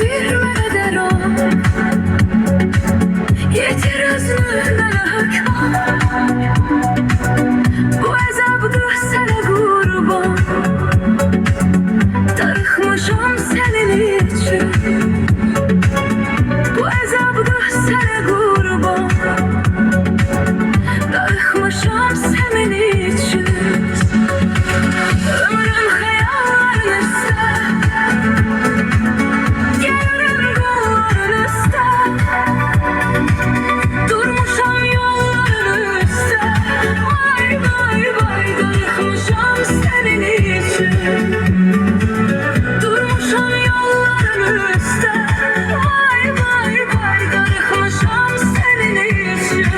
girme eder o. Yeter özlüğüne hükman. Bu əzabdır sənə qurban. Darıxmışam sənin üçün. Bu əzabdır sənə qurban. Darıxmışam sənin üçün. Ömrüm xəyalların üstə. Gələrəm qolların üstə. Durmuşam yolların üstə. Vay vay vay darıxmışam sənin üçün. Durmuşam yolların üstə. Vay vay vay darıxmışam sənin üçün.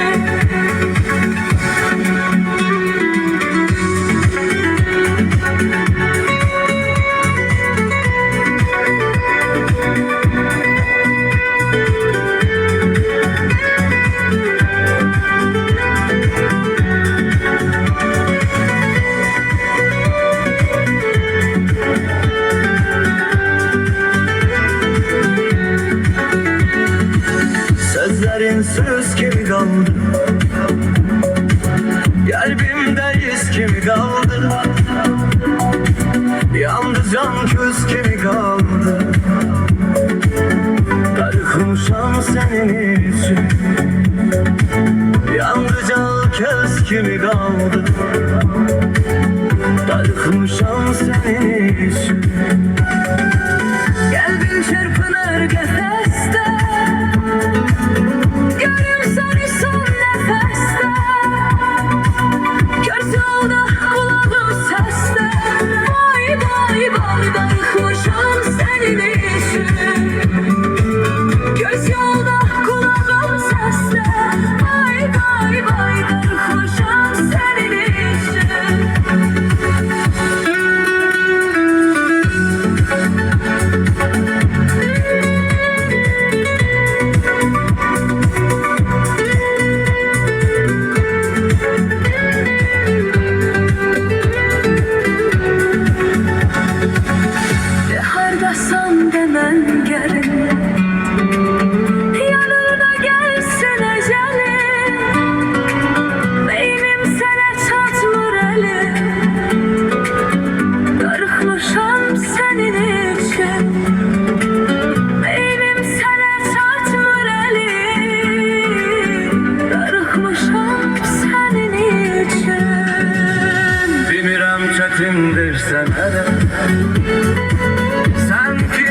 Sözlerin söz gibi kaldı. Kalbimde iz gibi kaldı. Yandı can köz gibi kaldı. Darıxmışam senin için. Yandı can köz gibi kaldı. Darıxmışam senin için. Kalbim çırpınır qəfəsdə. Görüm səni son nəfəsdə. Göz yolda qulağım səsdə. Vay vay vay darıxmışam sənin üçün. Göz yolda qulağım səsdə. Vay vay vay darıxmışam sənin üçün. Hardasan demən gəlin. Yanına gəlsin əcəlim. Beynim sənə çatmır əlim. Darıxmışam sənin üçün. Beynim sənə çatmır əlim. Darıxmışam sənin üçün. Bilmirəm çətindir sənə də. Sen ki